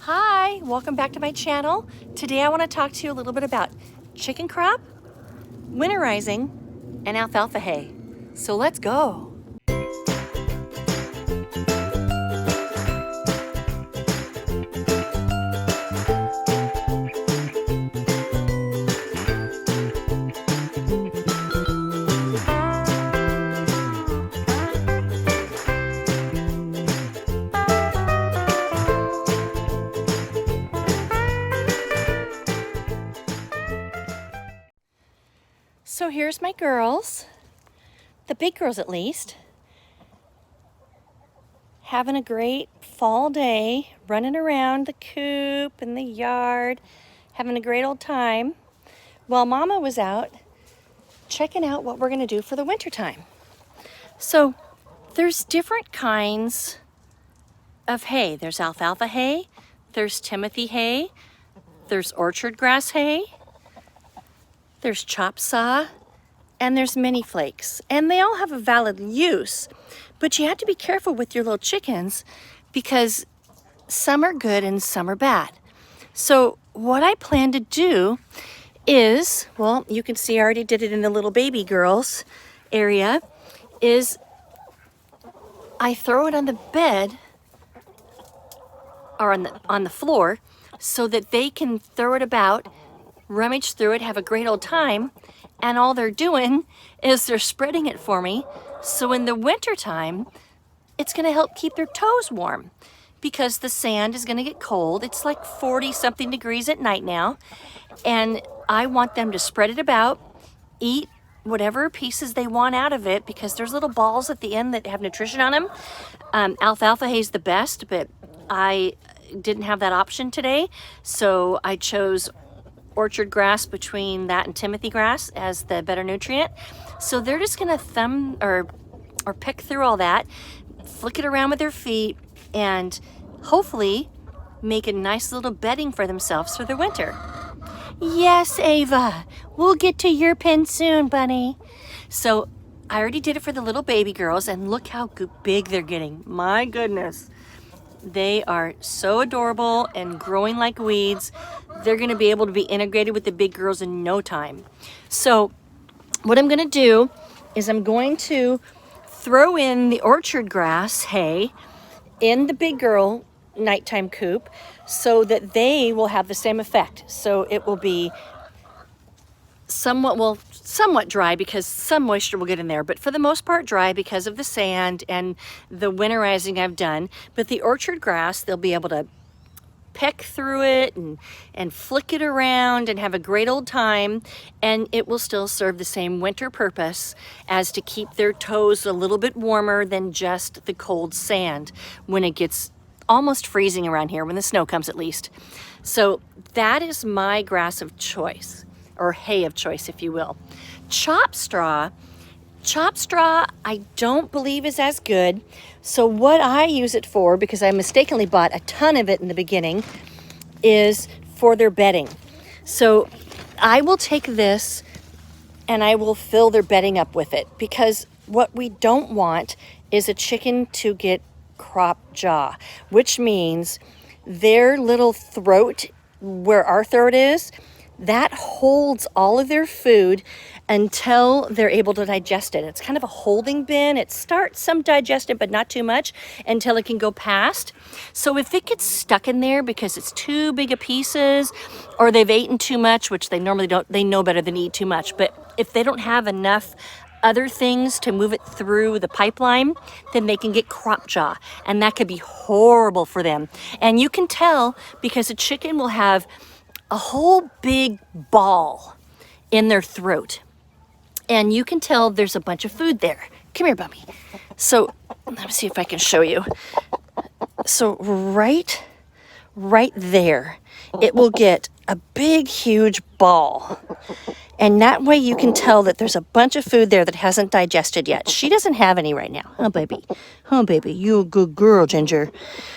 Hi, welcome back to my channel. Today I want to talk to you a little bit about chicken crop, winterizing, and alfalfa hay. So let's go. So here's my girls, the big girls at least, having a great fall day, running around the coop and the yard, having a great old time, while Mama was out checking out what we're going to do for the winter time. So there's different kinds of hay. There's alfalfa hay, there's Timothy hay, there's orchard grass hay, there's chop saw, and there's mini flakes. And they all have a valid use, but you have to be careful with your little chickens because some are good and some are bad. So what I plan to do is, well, you can see I already did it in the little baby girls area, is I throw it on the bed or on the floor so that they can throw it about, rummage through it, have a great old time, and all they're doing is they're spreading it for me. So in the winter time, it's gonna help keep their toes warm because the sand is gonna get cold. It's like 40 something degrees at night now. And I want them to spread it about, eat whatever pieces they want out of it because there's little balls at the end that have nutrition on them. Alfalfa hay is the best, but I didn't have that option today. So I chose orchard grass between that and Timothy grass as the better nutrient. So they're just gonna thumb or pick through all that, flick it around with their feet, and hopefully make a nice little bedding for themselves for the winter. Yes, Ava, we'll get to your pen soon, bunny. So I already did it for the little baby girls, and look how big they're getting. My goodness. They are so adorable and growing like weeds. They're gonna be able to be integrated with the big girls in no time. So what I'm gonna do is I'm going to throw in the orchard grass hay in the big girl nighttime coop so that they will have the same effect. So it will be somewhat dry because some moisture will get in there, but for the most part dry because of the sand and the winterizing I've done. But the orchard grass, they'll be able to peck through it and flick it around and have a great old time, and it will still serve the same winter purpose as to keep their toes a little bit warmer than just the cold sand when it gets almost freezing around here, when the snow comes at least. So that is my grass of choice, or hay of choice, if you will. Chop straw I don't believe is as good. So what I use it for, because I mistakenly bought a ton of it in the beginning, is for their bedding. So I will take this and I will fill their bedding up with it, because what we don't want is a chicken to get crop jaw, which means their little throat, where our throat is, that holds all of their food until they're able to digest it. It's kind of a holding bin. It starts some digestion, but not too much until it can go past. So if it gets stuck in there because it's too big a pieces, or they've eaten too much, which they normally don't, they know better than to eat too much, but if they don't have enough other things to move it through the pipeline, then they can get crop jaw, and that could be horrible for them. And you can tell because a chicken will have a whole big ball in their throat, and you can tell there's a bunch of food there. Come here, Bummy. So let me see if I can show you. So right there, it will get a big, huge ball. And that way you can tell that there's a bunch of food there that hasn't digested yet. She doesn't have any right now. Oh, baby. Oh, baby. You a good girl, Ginger.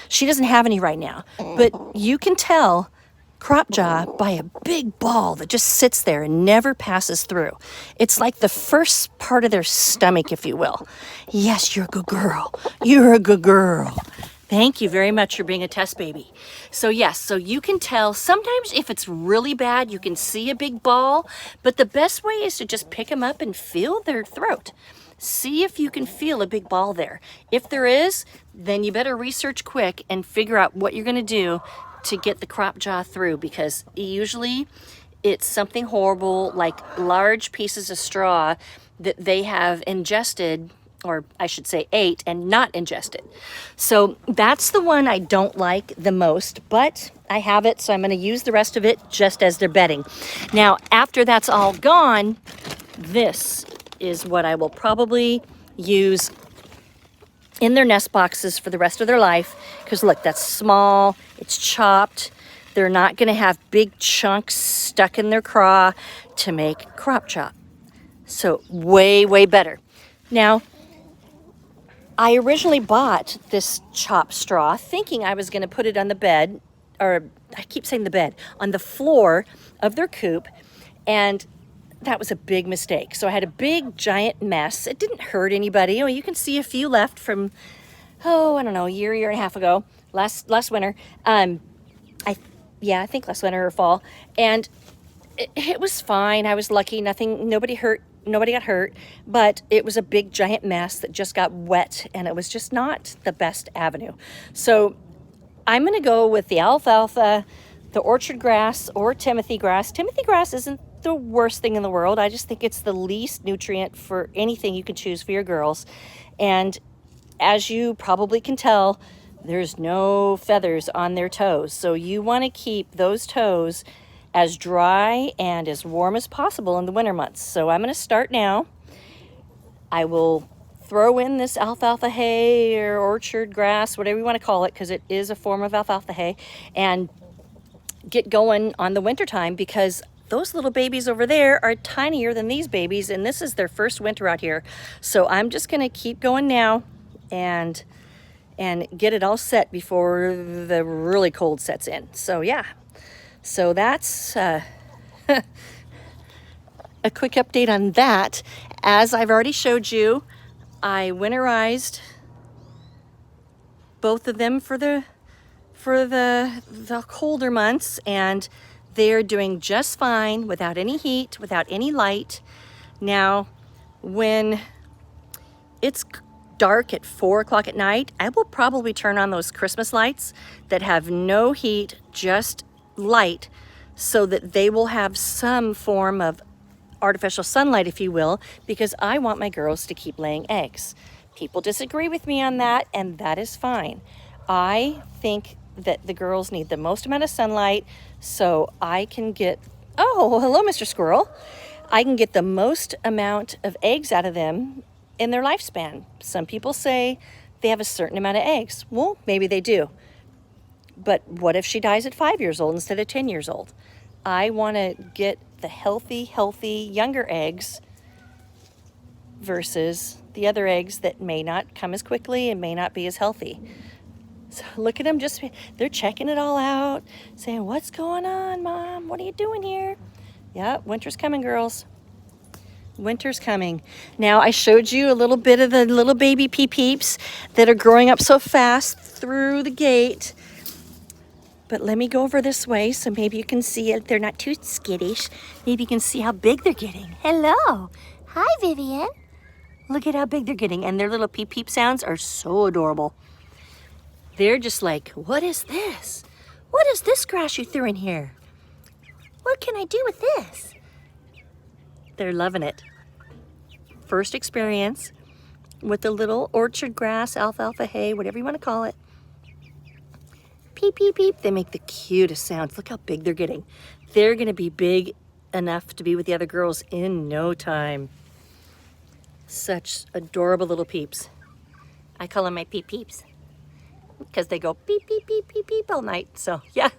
She doesn't have any right now. But you can tell crop jaw by a big ball that just sits there and never passes through. It's like the first part of their stomach, if you will. Yes, you're a good girl. You're a good girl. Thank you very much for being a test baby. So yes, so you can tell sometimes if it's really bad, you can see a big ball, but the best way is to just pick them up and feel their throat. See if you can feel a big ball there. If there is, then you better research quick and figure out what you're gonna do to get the crop jaw through, because usually it's something horrible like large pieces of straw that they have ingested, or I should say ate and not ingested. So that's the one I don't like the most, but I have it, so I'm gonna use the rest of it just as their bedding. Now, after that's all gone, this is what I will probably use in their nest boxes for the rest of their life, because look, that's small, it's chopped. They're not gonna have big chunks stuck in their craw to make crop chop. So way, way better. Now, I originally bought this chopped straw thinking I was gonna put it on the bed, or I keep saying the bed, on the floor of their coop, and that was a big mistake. So I had a big giant mess. It didn't hurt anybody. Oh, you can see a few left from, I don't know, a year and a half ago, last winter. I think last winter or fall. And it was fine. I was lucky. Nobody got hurt, but it was a big giant mess that just got wet, and it was just not the best avenue. So I'm gonna go with the alfalfa, the orchard grass, or Timothy grass. Timothy grass isn't the worst thing in the world. I just think it's the least nutrient for anything you can choose for your girls. And as you probably can tell, there's no feathers on their toes. So you want to keep those toes as dry and as warm as possible in the winter months. So I'm going to start now. I will throw in this alfalfa hay or orchard grass, whatever you want to call it, because it is a form of alfalfa hay, and get going on the winter time, because those little babies over there are tinier than these babies, and this is their first winter out here. So I'm just gonna keep going now and get it all set before the really cold sets in. So yeah, so that's a quick update on that. As I've already showed you, I winterized both of them for the colder months, and they're doing just fine without any heat, without any light. Now, when it's dark at 4 o'clock at night, I will probably turn on those Christmas lights that have no heat, just light, so that they will have some form of artificial sunlight, if you will, because I want my girls to keep laying eggs. People disagree with me on that, and that is fine. I think that the girls need the most amount of sunlight, so I can get, oh, hello, Mr. Squirrel. I can get the most amount of eggs out of them in their lifespan. Some people say they have a certain amount of eggs. Well, maybe they do. But what if she dies at 5 years old instead of 10 years old? I want to get the healthy, younger eggs versus the other eggs that may not come as quickly and may not be as healthy. So look at them, they're checking it all out, saying, what's going on, Mom? What are you doing here? Yeah, winter's coming, girls. Winter's coming. Now, I showed you a little bit of the little baby pea-peeps that are growing up so fast through the gate. But let me go over this way so maybe you can see it. They're not too skittish. Maybe you can see how big they're getting. Hello. Hi, Vivian. Look at how big they're getting. And their little peep-peep sounds are so adorable. They're just like, what is this? What is this grass you threw in here? What can I do with this? They're loving it. First experience with the little orchard grass, alfalfa hay, whatever you want to call it. Peep, peep, peep. They make the cutest sounds. Look how big they're getting. They're going to be big enough to be with the other girls in no time. Such adorable little peeps. I call them my peep peeps because they go beep, beep, beep, beep, beep all night. So yeah,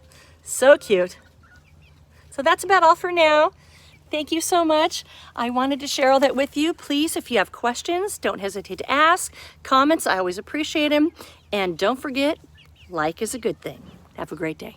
so cute. So that's about all for now. Thank you so much. I wanted to share all that with you. Please, if you have questions, don't hesitate to ask. Comments, I always appreciate them. And don't forget, like is a good thing. Have a great day.